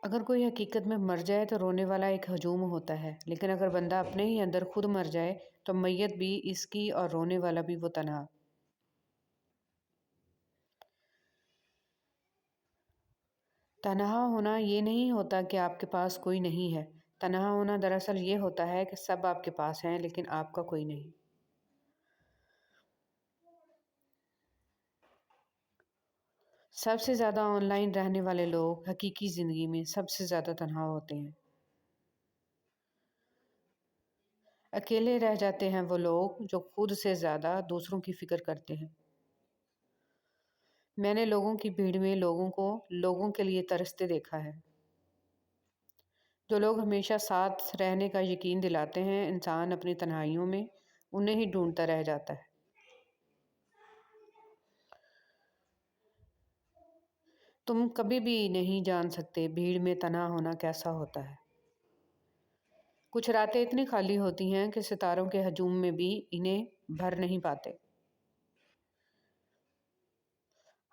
اگر کوئی حقیقت میں مر جائے تو رونے والا ایک ہجوم ہوتا ہے، لیکن اگر بندہ اپنے ہی اندر خود مر جائے تو میت بھی اس کی اور رونے والا بھی وہ تنہا۔ تنہا ہونا یہ نہیں ہوتا کہ آپ کے پاس کوئی نہیں ہے، تنہا ہونا دراصل یہ ہوتا ہے کہ سب آپ کے پاس ہیں لیکن آپ کا کوئی نہیں۔ سب سے زیادہ آن لائن رہنے والے لوگ حقیقی زندگی میں سب سے زیادہ تنہا ہوتے ہیں۔ اکیلے رہ جاتے ہیں وہ لوگ جو خود سے زیادہ دوسروں کی فکر کرتے ہیں۔ میں نے لوگوں کی بھیڑ میں لوگوں کے لیے ترستے دیکھا ہے۔ جو لوگ ہمیشہ ساتھ رہنے کا یقین دلاتے ہیں، انسان اپنی تنہائیوں میں انہیں ہی ڈھونڈتا رہ جاتا ہے۔ تم کبھی بھی نہیں جان سکتے بھیڑ میں تنہا ہونا کیسا ہوتا ہے۔ کچھ راتیں اتنی خالی ہوتی ہیں کہ ستاروں کے ہجوم میں بھی انہیں بھر نہیں پاتے۔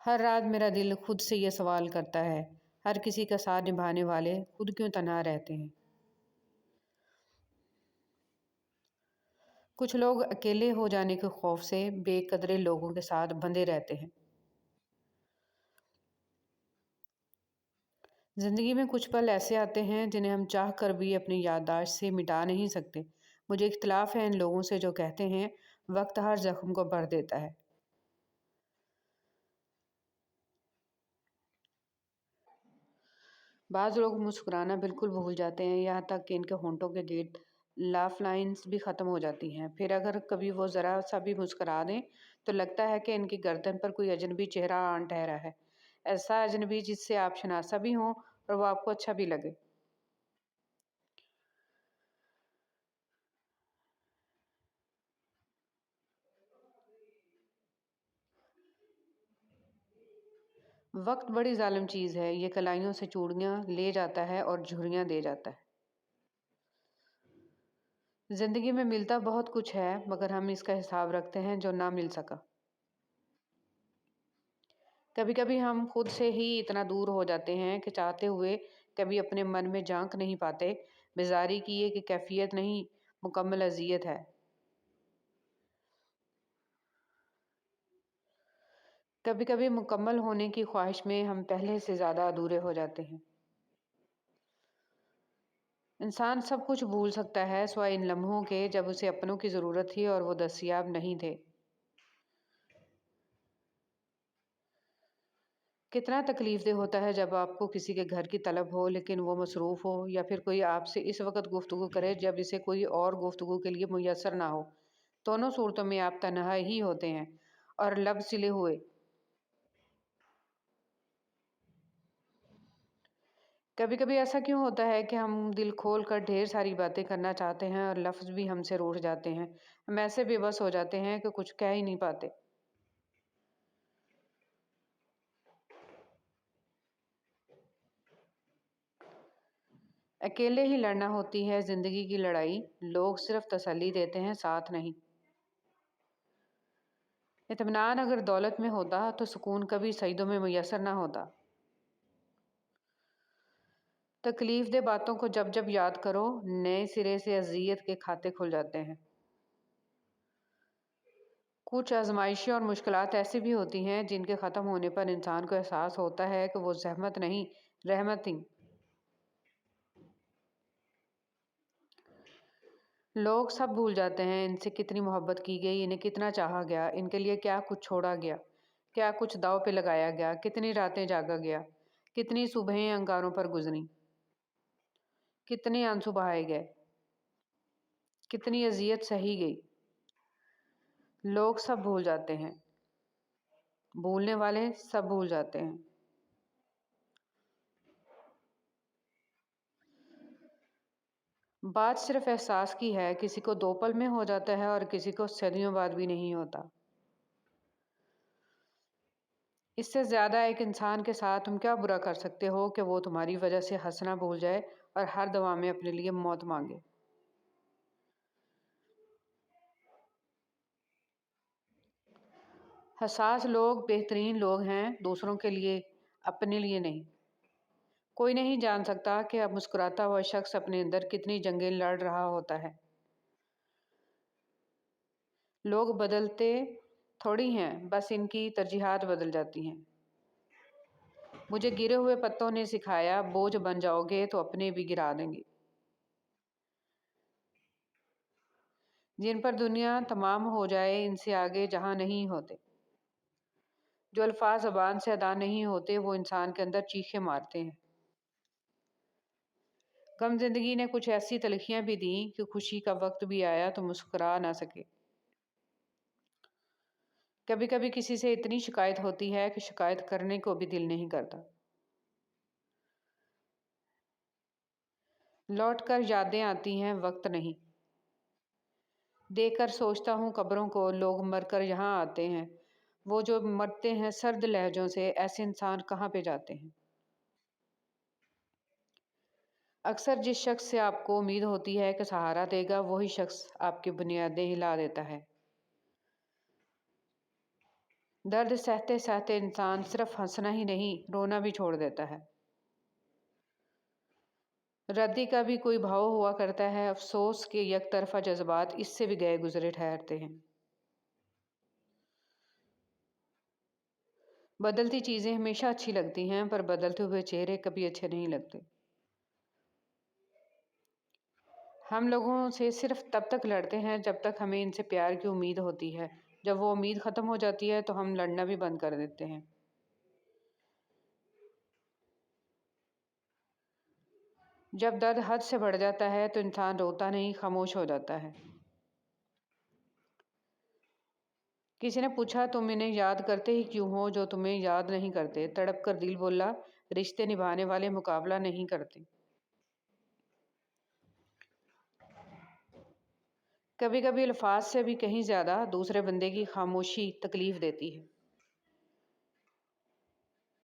ہر رات میرا دل خود سے یہ سوال کرتا ہے، ہر کسی کا ساتھ نبھانے والے خود کیوں تنہا رہتے ہیں؟ کچھ لوگ اکیلے ہو جانے کے خوف سے بے قدرے لوگوں کے ساتھ بندھے رہتے ہیں۔ زندگی میں کچھ پل ایسے آتے ہیں جنہیں ہم چاہ کر بھی اپنی یادداشت سے مٹا نہیں سکتے۔ مجھے اختلاف ہے ان لوگوں سے جو کہتے ہیں وقت ہر زخم کو بھر دیتا ہے۔ بعض لوگ مسکرانا بالکل بھول جاتے ہیں، یہاں تک کہ ان کے ہونٹوں کے گرد لاف لائنز بھی ختم ہو جاتی ہیں۔ پھر اگر کبھی وہ ذرا سا بھی مسکرا دیں تو لگتا ہے کہ ان کی گردن پر کوئی اجنبی چہرہ آن ٹھہرا ہے، ایسا اجنبی جس سے آپ شناسا بھی ہوں اور وہ آپ کو اچھا بھی لگے۔ وقت بڑی ظالم چیز ہے، یہ کلائیوں سے چوڑیاں لے جاتا ہے اور جھریاں دے جاتا ہے۔ زندگی میں ملتا بہت کچھ ہے مگر ہم اس کا حساب رکھتے ہیں جو نہ مل سکا۔ کبھی کبھی ہم خود سے ہی اتنا دور ہو جاتے ہیں کہ چاہتے ہوئے کبھی اپنے من میں جھانک نہیں پاتے۔ بیزاری کی یہ کہ کیفیت نہیں، مکمل اذیت ہے۔ کبھی کبھی مکمل ہونے کی خواہش میں ہم پہلے سے زیادہ ادھورے ہو جاتے ہیں۔ انسان سب کچھ بھول سکتا ہے سوائے ان لمحوں کے جب اسے اپنوں کی ضرورت تھی اور وہ دستیاب نہیں تھے۔ کتنا تکلیف دہ ہوتا ہے جب آپ کو کسی کے گھر کی طلب ہو لیکن وہ مصروف ہو، یا پھر کوئی آپ سے اس وقت گفتگو کرے جب اسے کوئی اور گفتگو کے لیے میسر نہ ہو۔ دونوں صورتوں میں آپ تنہا ہی ہوتے ہیں اور لب سلے ہوئے۔ کبھی کبھی ایسا کیوں ہوتا ہے کہ ہم دل کھول کر ڈھیر ساری باتیں کرنا چاہتے ہیں اور لفظ بھی ہم سے روٹھ جاتے ہیں، ہم ایسے بے بس ہو جاتے ہیں کہ کچھ کہہ ہی نہیں پاتے۔ اکیلے ہی لڑنا ہوتی ہے زندگی کی لڑائی، لوگ صرف تسلی دیتے ہیں، ساتھ نہیں۔ اطمینان اگر دولت میں ہوتا تو سکون کبھی سجدوں میں میسر نہ ہوتا۔ تکلیف دہ باتوں کو جب جب یاد کرو نئے سرے سے اذیت کے کھاتے کھل جاتے ہیں۔ کچھ آزمائشیں اور مشکلات ایسی بھی ہوتی ہیں جن کے ختم ہونے پر انسان کو احساس ہوتا ہے کہ وہ زحمت نہیں، رحمت تھی۔ لوگ سب بھول جاتے ہیں ان سے کتنی محبت کی گئی، انہیں کتنا چاہا گیا، ان کے لیے کیا کچھ چھوڑا گیا، کیا کچھ داؤ پہ لگایا گیا، کتنی راتیں جاگا گیا، کتنی صبحیں انگاروں پر گزری، کتنے آنسو بہائے گئے، کتنی اذیت سہی گئی۔ لوگ سب بھول جاتے ہیں، بھولنے والے سب بھول جاتے ہیں۔ بات صرف احساس کی ہے، کسی کو 2 پل میں ہو جاتا ہے اور کسی کو صدیوں بعد بھی نہیں ہوتا۔ اس سے زیادہ ایک انسان کے ساتھ تم کیا برا کر سکتے ہو کہ وہ تمہاری وجہ سے ہنسنا بھول جائے اور ہر دوا میں اپنے لیے موت مانگے۔ حساس لوگ بہترین لوگ ہیں، دوسروں کے لیے، اپنے لیے نہیں۔ کوئی نہیں جان سکتا کہ اب مسکراتا ہوا شخص اپنے اندر کتنی جنگیں لڑ رہا ہوتا ہے۔ لوگ بدلتے تھوڑی ہیں، بس ان کی ترجیحات بدل جاتی ہیں۔ مجھے گرے ہوئے پتوں نے سکھایا، بوجھ بن جاؤ گے تو اپنے بھی گرا دیں گے۔ جن پر دنیا تمام ہو جائے، ان سے آگے جہاں نہیں ہوتے۔ جو الفاظ زبان سے ادا نہیں ہوتے، وہ انسان کے اندر چیخیں مارتے ہیں۔ غم زندگی نے کچھ ایسی تلخیاں بھی دیں کہ خوشی کا وقت بھی آیا تو مسکرا نہ سکے۔ کبھی کبھی کسی سے اتنی شکایت ہوتی ہے کہ شکایت کرنے کو بھی دل نہیں کرتا۔ لوٹ کر یادیں آتی ہیں، وقت نہیں۔ دیکھ کر سوچتا ہوں قبروں کو، لوگ مر کر یہاں آتے ہیں۔ وہ جو مرتے ہیں سرد لہجوں سے، ایسے انسان کہاں پہ جاتے ہیں؟ اکثر جس شخص سے آپ کو امید ہوتی ہے کہ سہارا دے گا، وہی شخص آپ کی بنیادیں ہلا دیتا ہے۔ درد سہتے سہتے انسان صرف ہنسنا ہی نہیں، رونا بھی چھوڑ دیتا ہے۔ ردی کا بھی کوئی بھاؤ ہوا کرتا ہے، افسوس کے یک طرفہ جذبات اس سے بھی گئے گزرے ٹھہرتے ہیں۔ بدلتی چیزیں ہمیشہ اچھی لگتی ہیں، پر بدلتے ہوئے چہرے کبھی اچھے نہیں لگتے۔ ہم لوگوں سے صرف تب تک لڑتے ہیں جب تک ہمیں ان سے پیار کی امید ہوتی ہے۔ جب وہ امید ختم ہو جاتی ہے تو ہم لڑنا بھی بند کر دیتے ہیں۔ جب درد حد سے بڑھ جاتا ہے تو انسان روتا نہیں، خاموش ہو جاتا ہے۔ کسی نے پوچھا، تم انہیں یاد کرتے ہی کیوں ہو جو تمہیں یاد نہیں کرتے؟ تڑپ کر دل بولا، رشتے نبھانے والے مقابلہ نہیں کرتے۔ کبھی کبھی الفاظ سے بھی کہیں زیادہ دوسرے بندے کی خاموشی تکلیف دیتی ہے۔